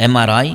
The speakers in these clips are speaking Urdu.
MRI,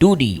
2D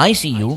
ICU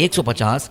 150,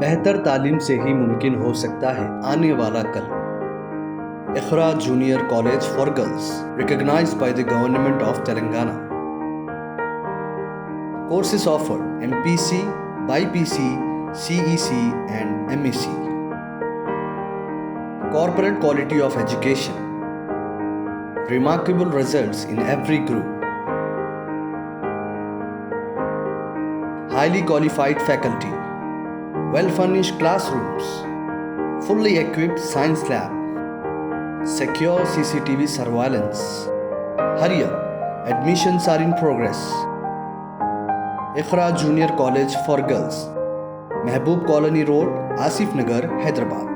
بہتر تعلیم سے ہی ممکن ہو سکتا ہے آنے والا کل. Iqra junior college for girls recognized by the Government of Telangana. Courses offered: MPC, BPC, CEC and MEC. Corporate quality of education. Remarkable results in every group. Highly qualified faculty. Well-furnished classrooms. Fully equipped science lab. Secure CCTV surveillance. Hurry up, admissions are in progress. Iqra Junior College for Girls, Mehboob Colony Road, Asif Nagar, Hyderabad.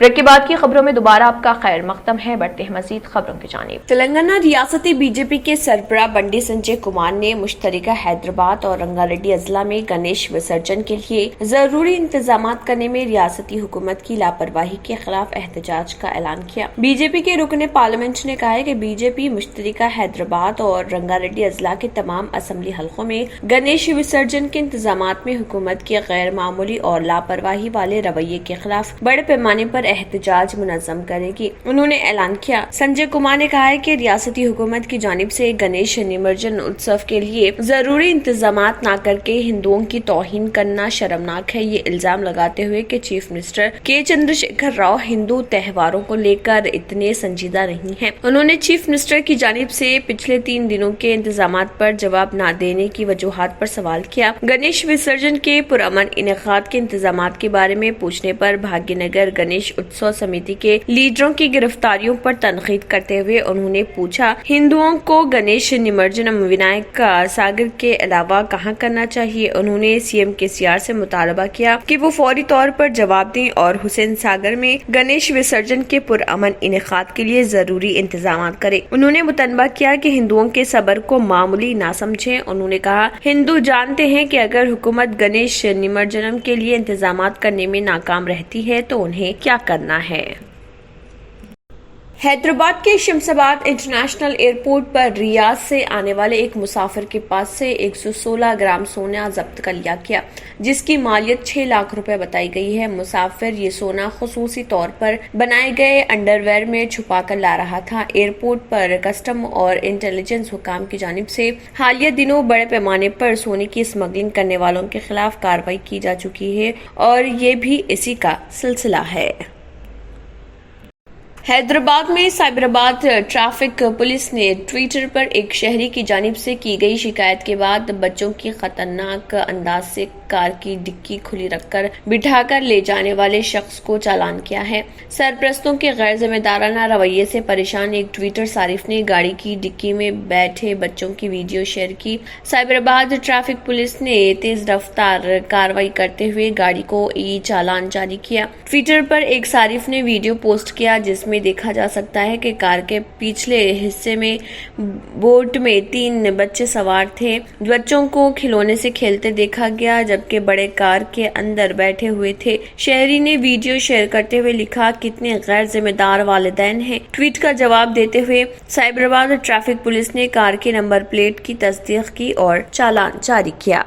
Break کے بعد کی خبروں میں دوبارہ آپ کا خیر مقدم ہے. بڑھتے ہیں مزید خبروں کی جانب. تلنگانہ ریاستی بی جے پی کے سربراہ بنڈی سنجے کمار نے مشترکہ حیدرآباد اور رنگا ریڈی اضلاع میں گنیش وسرجن کے لیے ضروری انتظامات کرنے میں ریاستی حکومت کی لاپرواہی کے خلاف احتجاج کا اعلان کیا. بی جے پی کے رکن پارلیمنٹ نے کہا ہے کہ بی جے پی مشترکہ حیدرآباد اور رنگا ریڈی اضلاع کے تمام اسمبلی حلقوں میں گنیش وسرجن کے انتظامات میں حکومت کے غیر معمولی اور لاپرواہی والے رویے کے خلاف بڑے پیمانے پر احتجاج منظم کرے گی. انہوں نے اعلان کیا. سنجے کمار نے کہا ہے کہ ریاستی حکومت کی جانب سے گنیش نمجن اتسو کے لیے ضروری انتظامات نہ کر کے ہندوؤں کی توہین کرنا شرمناک ہے. یہ الزام لگاتے ہوئے کہ چیف منسٹر کے چندر شیکھر راؤ ہندو تہواروں کو لے کر اتنے سنجیدہ نہیں ہیں. انہوں نے چیف منسٹر کی جانب سے پچھلے 3 دنوں کے انتظامات پر جواب نہ دینے کی وجوہات پر سوال کیا. گنیش وسرجن کے پرامن انعقاد کے انتظامات کے بارے میں پوچھنے پر بھاگی نگر گنیش اتسو سمیتی کے لیڈروں کی گرفتاریوں پر تنقید کرتے ہوئے انہوں نے پوچھا ہندوؤں کو گنیش نمجنم ونائک ساگر کے علاوہ کہاں کرنا چاہیے. انہوں نے سی ایم کے سی آر سے مطالبہ کیا کہ وہ فوری طور پر جواب دیں اور حسین ساگر میں گنیش وسرجن کے پرامن انعقاد کے لیے ضروری انتظامات کرے. انہوں نے مطالبہ کیا کہ ہندوؤں کے صبر کو معمولی نہ سمجھیں. انہوں نے کہا ہندو جانتے ہیں کہ اگر حکومت گنیش نمجنم کے لیے انتظامات کرنے میں ناکام رہتی ہے تو انہیں کیا کرنا ہے. حیدرآباد کے شمس آباد انٹرنیشنل ایئرپورٹ پر ریاض سے آنے والے ایک مسافر کے پاس سے 116 گرام سونا ضبط کر لیا گیا جس کی مالیت 6 لاکھ روپے بتائی گئی ہے. مسافر یہ سونا خصوصی طور پر بنائے گئے انڈر ویئر میں چھپا کر لا رہا تھا. ایئرپورٹ پر کسٹم اور انٹیلیجنس حکام کی جانب سے حالیہ دنوں بڑے پیمانے پر سونے کی اسمگلنگ کرنے والوں کے خلاف کارروائی کی جا چکی ہے اور یہ بھی اسی کا سلسلہ ہے. حیدرآباد میں سائبرآباد ٹریفک پولیس نے ٹویٹر پر ایک شہری کی جانب سے کی گئی شکایت کے بعد بچوں کی خطرناک انداز سے کار کی ڈکی کھلی رکھ کر بٹھا کر لے جانے والے شخص کو چالان کیا ہے. سرپرستوں کے غیر ذمہ دارانہ رویے سے پریشان ایک ٹویٹر صارف نے گاڑی کی ڈکی میں بیٹھے بچوں کی ویڈیو شیئر کی. سائبرآباد ٹریفک پولیس نے تیز رفتار کارروائی کرتے ہوئے گاڑی کو ای چالان جاری کیا. ٹویٹر پر ایک صارف نے ویڈیو پوسٹ کیا جس میں دیکھا جا سکتا ہے کہ کار کے پچھلے حصے میں بوٹ میں 3 بچے سوار تھے. بچوں کو کھلونے سے کھیلتے دیکھا گیا جبکہ بڑے کار کے اندر بیٹھے ہوئے تھے. شہری نے ویڈیو شیئر کرتے ہوئے لکھا کتنے غیر ذمہ دار والدین ہیں. ٹویٹ کا جواب دیتے ہوئے سائبرآباد ٹریفک پولیس نے کار کے نمبر پلیٹ کی تصدیق کی اور چالان جاری کیا.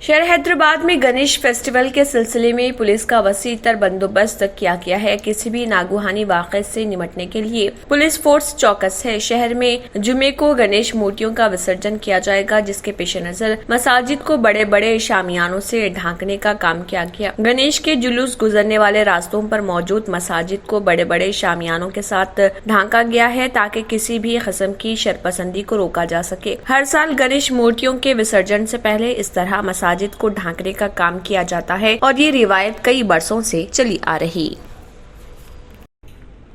شہر حیدرآباد میں گنیش فیسٹیول کے سلسلے میں پولیس کا وسیع تر بندوبست کیا گیا ہے. کسی بھی ناگہانی واقعے سے نمٹنے کے لیے پولیس فورس چوکس ہے. شہر میں جمعے کو گنیش مورتیوں کا وسرجن کیا جائے گا جس کے پیش نظر مساجد کو بڑے بڑے شامیانوں سے ڈھانکنے کا کام کیا گیا. گنیش کے جلوس گزرنے والے راستوں پر موجود مساجد کو بڑے بڑے شامیانوں کے ساتھ ڈھانکا گیا ہے تاکہ کسی بھی قسم کی شرپسندی کو روکا جا سکے. ہر سال گنیش مورتیوں کے وسرجن سے پہلے اس طرح مساجد کو ڈھانکنے کا کام کیا جاتا ہے اور یہ روایت کئی برسوں سے چلی آ رہی.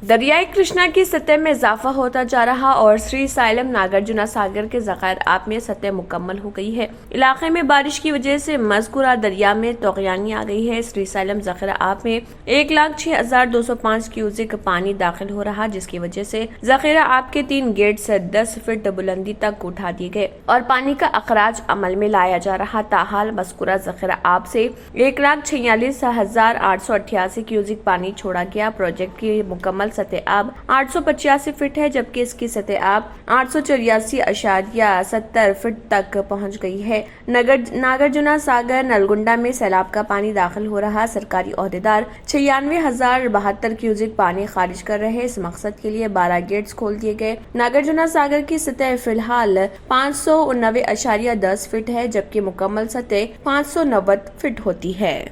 دریائے کرشنا کی سطح میں اضافہ ہوتا جا رہا اور سری سائلم ناگرجنا ساگر کے ذخائر آب میں سطح مکمل ہو گئی ہے. علاقے میں بارش کی وجہ سے مذکورہ دریا میں طغیانی آ گئی ہے. سری سائلم ذخیرہ آب میں 1,06,205 کیوسک پانی داخل ہو رہا جس کی وجہ سے ذخیرہ آب کے 3 گیٹس 10 فٹ بلندی تک اٹھا دیے گئے اور پانی کا اخراج عمل میں لایا جا رہا. تاحال مذکورہ ذخیرہ آب سے 1,46,888 کیوسک پانی چھوڑا گیا. پروجیکٹ کی مکمل سطح آب 885 فٹ ہے، جبکہ اس کی سطح آب 884.70 فٹ تک پہنچ گئی ہے۔ ناگرجنا ساگر نلگنڈا میں سیلاب کا پانی داخل ہو رہا، سرکاری عہدیدار 96,072 کیوزک پانی خارج کر رہے، اس مقصد کے لیے 12 گیٹس کھول دیے گئے۔ ناگرجنا ساگر کی سطح فی الحال 599.10 فٹ ہے، جبکہ مکمل سطح 590 فٹ ہوتی ہے۔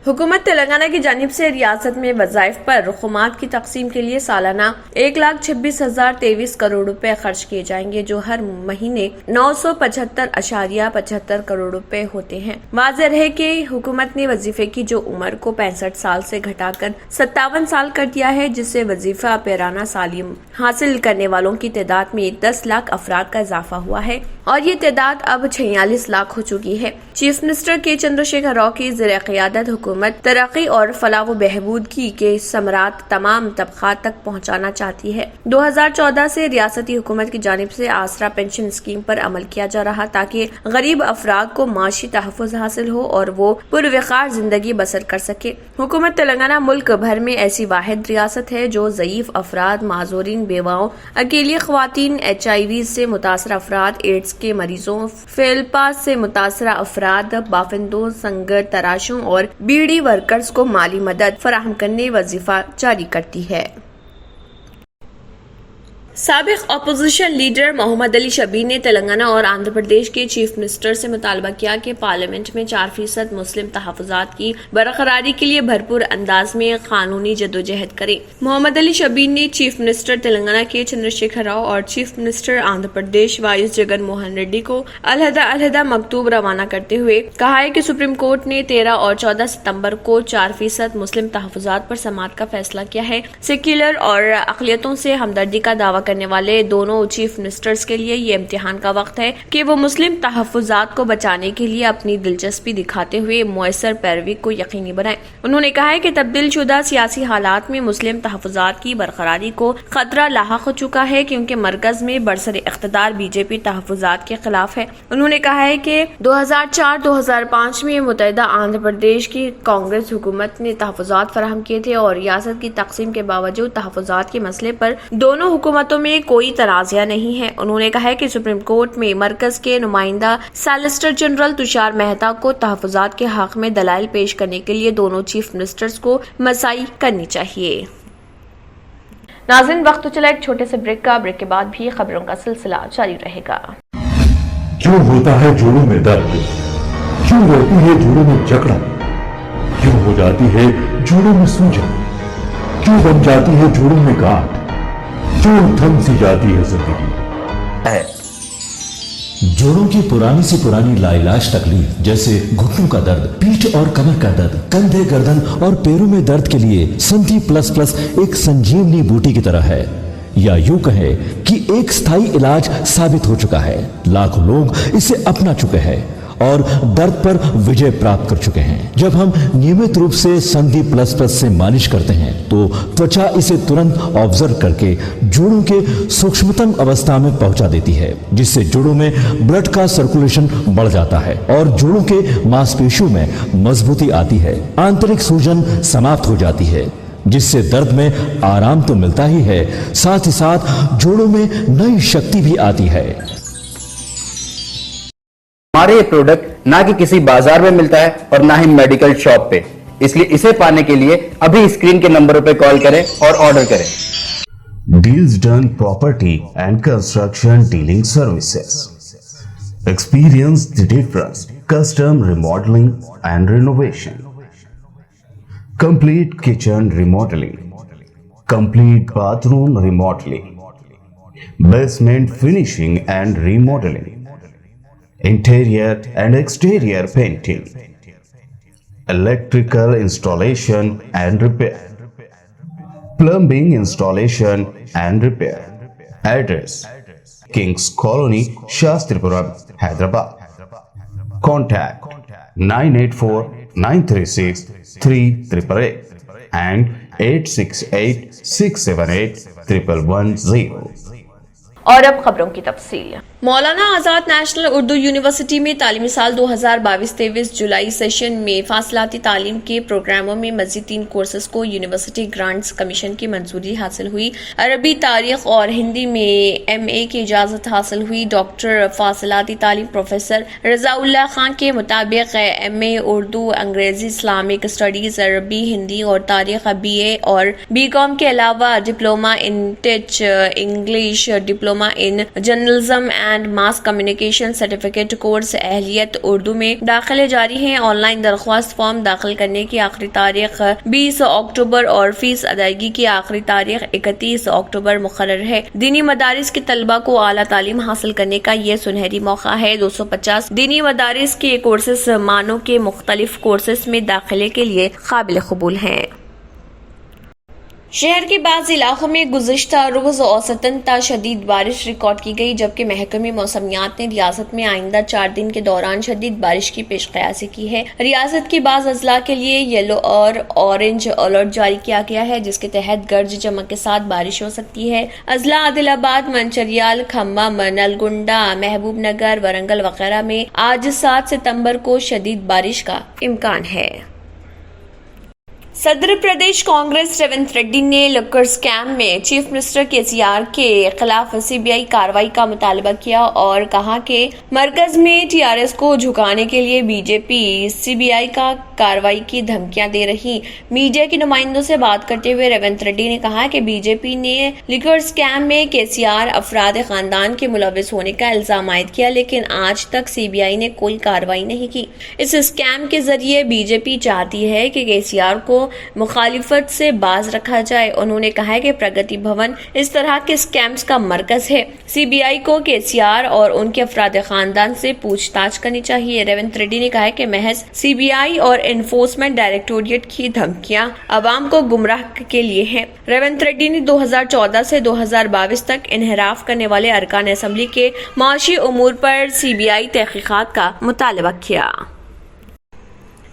حکومت تلنگانہ کی جانب سے ریاست میں وظائف پر رقومات کی تقسیم کے لیے سالانہ 1,26,023 کروڑ روپے خرچ کیے جائیں گے، جو ہر مہینے 975.75 کروڑ روپے ہوتے ہیں۔ واضح رہے کہ حکومت نے وظیفے کی جو عمر کو 65 سال سے گھٹا کر 57 سال کر دیا ہے، جس سے وظیفہ پیرانہ سالم حاصل کرنے والوں کی تعداد میں 10 لاکھ افراد کا اضافہ ہوا ہے اور یہ تعداد اب 46 لاکھ ہو چکی ہے۔ چیف منسٹر کے چندرشیکھر راؤ کی زیر قیادت حکومت ترقی اور فلاح و بہبود کے ثمرات تمام طبقات تک پہنچانا چاہتی ہے۔ 2014 سے ریاستی حکومت کی جانب سے آسرا پینشن اسکیم پر عمل کیا جا رہا تاکہ غریب افراد کو معاشی تحفظ حاصل ہو اور وہ پروقار زندگی بسر کر سکے۔ حکومت تلنگانہ ملک بھر میں ایسی واحد ریاست ہے جو ضعیف افراد، معذورین، بیواؤں، اکیلی خواتین، HIV سے متاثرہ افراد، ایڈز کے مریضوں، فیلپاس سے متاثرہ افراد، بافندوں، سنگر تراشوں اور بیڑی ورکرز کو مالی مدد فراہم کرنے وظیفہ جاری کرتی ہے۔ سابق اپوزیشن لیڈر محمد علی شبیر نے تلنگانہ اور آندھرا پردیش کے چیف منسٹر سے مطالبہ کیا کہ پارلیمنٹ میں 4% مسلم تحفظات کی برقراری کے لیے بھرپور انداز میں قانونی جدوجہد کریں۔ محمد علی شبیر نے چیف منسٹر تلنگانہ کے چندرشیکھر راؤ اور چیف منسٹر آندھرا پردیش وائس جگن موہن ریڈی کو علیحدہ مکتوب روانہ کرتے ہوئے کہا ہے کہ سپریم کورٹ نے 13 اور 14 ستمبر کو 4% مسلم تحفظات پر سماعت کا فیصلہ کیا ہے۔ سیکولر اور اقلیتوں سے ہمدردی کا دعویٰ کرنے والے دونوں چیف منسٹرز کے لیے یہ امتحان کا وقت ہے کہ وہ مسلم تحفظات کو بچانے کے لیے اپنی دلچسپی دکھاتے ہوئے مؤثر پیروی کو یقینی بنائیں۔ انہوں نے کہا ہے کہ تبدیل شدہ سیاسی حالات میں مسلم تحفظات کی برقراری کو خطرہ لاحق ہو چکا ہے، کیونکہ مرکز میں برسر اقتدار BJP تحفظات کے خلاف ہے۔ انہوں نے کہا ہے کہ 2004-2005 میں متحدہ آندھرا پردیش کی کانگریس حکومت نے تحفظات فراہم کیے تھے اور ریاست کی تقسیم کے باوجود تحفظات کے مسئلے پر دونوں حکومتوں میں کوئی تنازع نہیں ہے۔ انہوں نے کہا ہے کہ سپریم کورٹ میں مرکز کے نمائندہ سالیسیٹر جنرل تشار مہتا کو تحفظات کے حق میں دلائل پیش کرنے کے لیے دونوں چیف منسٹرز کو مساعی کرنی چاہیے۔ ناظرین، وقت تو چلا ایک چھوٹے سے بریک کا، بریک کے بعد بھی خبروں کا سلسلہ جاری رہے گا۔ کیوں ہوتا ہے جوڑوں میں درد؟ کیوں رہتی ہے جوڑوں میں جکڑن؟ کیوں ہو جاتی ہے جوڑوں میں سوجن؟ کیوں بن جاتی ہے جوڑوں میں گاٹھ؟ کیوں تھم سی جاتی ہے زندگی؟ جوڑوں کی پرانی سے پرانی لاعلاج تکلیف جیسے گھٹنوں کا درد، پیٹھ اور کمر کا درد، کندھے، گردن اور پیروں میں درد کے لیے سنتی پلس پلس ایک سنجیونی بوٹی کی طرح ہے، یا یوں کہے کہ ایک ستھائی علاج ثابت ہو چکا ہے۔ لاکھوں لوگ اسے اپنا چکے ہیں اور درد پر وجے پراپت کر چکے ہیں۔ جب ہم نیمت روپ سے سندھی پلس پلس سے مالش کرتے ہیں تو توچا اسے ترنت آبزرو کر کے جوڑوں کے سوکشمتم اوستھا میں پہنچا دیتی ہے، جس سے جوڑوں میں بلڈ کا سرکولیشن بڑھ جاتا ہے اور جوڑوں کے ماس پیشیوں میں مضبوطی آتی ہے، آنترک سوجن سماپت ہو جاتی ہے، جس سے درد میں آرام تو ملتا ہی ہے، ساتھ ہی ساتھ جوڑوں میں نئی شکتی بھی آتی ہے۔ ہمارے یہ پروڈکٹ نہ کہ کسی بازار میں ملتا ہے اور نہ ہی میڈیکل شاپ پہ، اس لیے اسے پانے کے لیے ابھی اسکرین کے نمبروں پہ کال کریں اور آرڈر کریں۔ Deals done property and construction dealing services. Experience the difference. Custom remodeling and renovation. Complete kitchen remodeling. Complete bathroom remodeling. Basement finishing and remodeling. Interior and exterior painting, electrical installation and repair, plumbing installation and repair. Address: Kings Colony, Shastripuram, Hyderabad. Contact 984-936-3888 and 868-678-1110. اور اب خبروں کی تفصیل۔ مولانا آزاد نیشنل اردو یونیورسٹی میں تعلیمی سال 2022-23 جولائی سیشن میں فاصلاتی تعلیم کے پروگراموں میں مزید 3 کورسز کو یونیورسٹی گرانٹس کمیشن کی منظوری حاصل ہوئی۔ عربی، تاریخ اور ہندی میں MA کی اجازت حاصل ہوئی۔ ڈاکٹر فاصلاتی تعلیم پروفیسر رضا اللہ خان کے مطابق MA اردو، انگریزی، اسلامک اسٹڈیز، عربی، ہندی اور تاریخ، BA اور BCom کے علاوہ diploma in touch English, diploma in journalism and mass communication certificate course اہلیت اردو میں داخلے جاری ہیں۔ آن لائن درخواست فارم داخل کرنے کی آخری تاریخ 20 اکتوبر اور فیس ادائیگی کی آخری تاریخ 31 اکتوبر مقرر ہے۔ دینی مدارس کے طلبہ کو اعلیٰ تعلیم حاصل کرنے کا یہ سنہری موقع ہے۔ 250 دینی مدارس کے کورسز معنوں کے مختلف کورسز میں داخلے کے لیے قابل قبول ہیں۔ شہر کے بعض علاقوں میں گزشتہ روز اوسطاً تا شدید بارش ریکارڈ کی گئی، جبکہ محکمہ موسمیات نے ریاست میں آئندہ 4 دن کے دوران شدید بارش کی پیش قیاسی کی ہے۔ ریاست کے بعض اضلاع کے لیے یلو اور اورنج الرٹ جاری کیا گیا ہے، جس کے تحت گرج چمک کے ساتھ بارش ہو سکتی ہے۔ اضلاع عادل آباد، منچریال، کھمم، نلگنڈا، محبوب نگر، ورنگل وغیرہ میں آج 7 ستمبر کو شدید بارش کا امکان ہے۔ صدر پردیش کانگریس ریونت ریڈی نے لکر اسکیم میں چیف منسٹر KCR کے خلاف CBI کارروائی کا مطالبہ کیا اور کہا کہ مرکز میں TRS کو جھکانے کے لیے BJP CBI کا کارروائی کی دھمکیاں دے رہی۔ میڈیا کے نمائندوں سے بات کرتے ہوئے ریونت ریڈی نے کہا کہ BJP نے لکر اسکیم میں KCR افراد خاندان کے ملوث ہونے کا الزام عائد کیا، لیکن آج تک CBI نے کوئی کارروائی نہیں کی۔ اس اسکیم کے ذریعے BJP چاہتی ہے کہ KCR کو مخالفت سے باز رکھا جائے۔ انہوں نے کہا کہ پرگتی بھون اس طرح کے اسکیمز کا مرکز ہے۔ CBI کو KCR اور ان کے افراد خاندان سے پوچھ تاچھ کرنی چاہیے۔ ریونت ریڈی نے کہا کہ محض CBI اور انفورسمنٹ ڈائریکٹوریٹ کی دھمکیاں عوام کو گمراہ کے لیے ہیں۔ ریونت ریڈی نے 2014 سے 2022 تک انحراف کرنے والے ارکان اسمبلی کے معاشی امور پر CBI تحقیقات کا مطالبہ کیا۔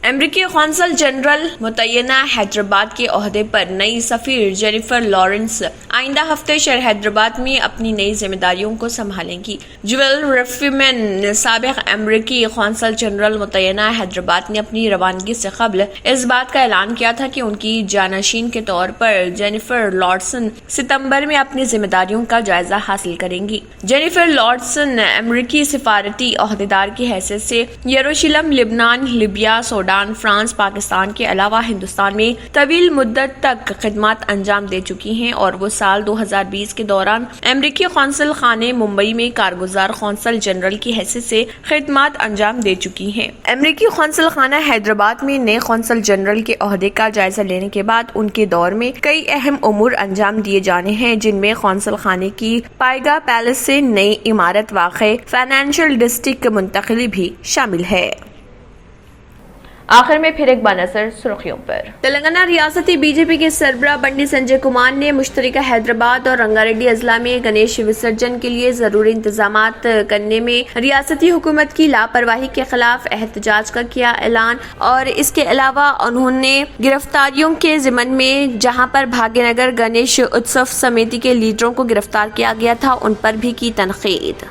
امریکی قونصل جنرل متعینہ حیدرآباد کے عہدے پر نئی سفیر جینیفر لارنس آئندہ ہفتے شہر حیدرآباد میں اپنی نئی ذمہ داریوں کو سنبھالیں گی۔ جویل ریفمن، سابق امریکی قونصل جنرل متعینہ حیدرآباد نے اپنی روانگی سے قبل اس بات کا اعلان کیا تھا کہ ان کی جانشین کے طور پر جینیفر لارنس ستمبر میں اپنی ذمہ داریوں کا جائزہ حاصل کریں گی۔ جینیفر لارنس امریکی سفارتی عہدیدار کی حیثیت سے یروشلم، لبنان، لیبیا، سوڈان، فرانس، پاکستان کے علاوہ ہندوستان میں طویل مدت تک خدمات انجام دے چکی ہیں اور وہ سال 2020 کے دوران امریکی قونصل خانے ممبئی میں کارگزار قونصل جنرل کی حیثیت سے خدمات انجام دے چکی ہیں۔ امریکی قونصل خانہ حیدرآباد میں نئے قونصل جنرل کے عہدے کا جائزہ لینے کے بعد ان کے دور میں کئی اہم امور انجام دیے جانے ہیں، جن میں قونصل خانے کی پائیگاہ پیلس سے نئی عمارت واقع فائنینشیل ڈسٹرکٹ منتقلی بھی شامل ہے۔ آخر میں پھر ایک بار نظر سرخیوں پر۔ تلنگانہ ریاستی BJP کے سربراہ بنڈی سنجے کمار نے مشترکہ حیدرآباد اور رنگا ریڈی اضلاع میں گنیش وسرجن کے لیے ضروری انتظامات کرنے میں ریاستی حکومت کی لاپرواہی کے خلاف احتجاج کا کیا اعلان، اور اس کے علاوہ انہوں نے گرفتاریوں کے ضمن میں جہاں پر بھاگیہ نگر گنیش اتسو سمیتی کے لیڈروں کو گرفتار کیا گیا تھا ان پر بھی کی تنقید۔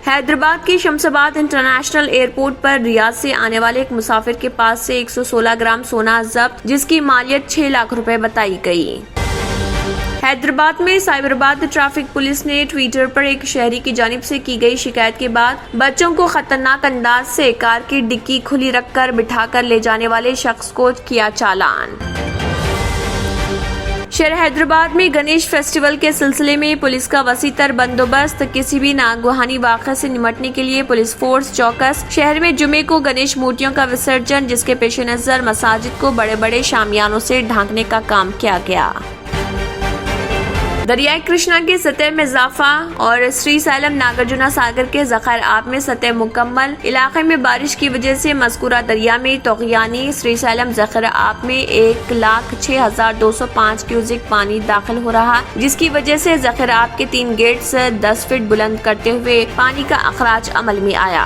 حیدرآباد کی شمس آباد انٹرنیشنل ایئرپورٹ پر ریاض سے آنے والے ایک مسافر کے پاس سے 116 گرام سونا ضبط، جس کی مالیت 6 لاکھ روپے بتائی گئی۔ حیدرآباد میں سائبرآباد ٹریفک پولیس نے ٹویٹر پر ایک شہری کی جانب سے کی گئی شکایت کے بعد بچوں کو خطرناک انداز سے کار کی ڈکی کھلی رکھ کر بٹھا کر لے جانے والے شخص کو کیا چالان۔ شہر حیدرآباد میں گنیش فیسٹیول کے سلسلے میں پولیس کا وسیع تر بندوبست، کسی بھی ناگہانی واقعے سے نمٹنے کے لیے پولیس فورس چوکس۔ شہر میں جمعے کو گنیش مورتیوں کا وسرجن، جس کے پیش نظر مساجد کو بڑے بڑے شامیانوں سے ڈھانکنے کا کام کیا گیا۔ دریائے کرشنا کی سطح میں اضافہ اور سری سیلم ناگرجنا ساگر کے ذخائر آب میں سطح مکمل۔ علاقے میں بارش کی وجہ سے مذکورہ دریا میں طغیانی سری سیلم ذخائر آب میں 1,06,205 کیوسک پانی داخل ہو رہا، جس کی وجہ سے ذخائر آب کے 3 گیٹس 10 فٹ بلند کرتے ہوئے پانی کا اخراج عمل میں آیا۔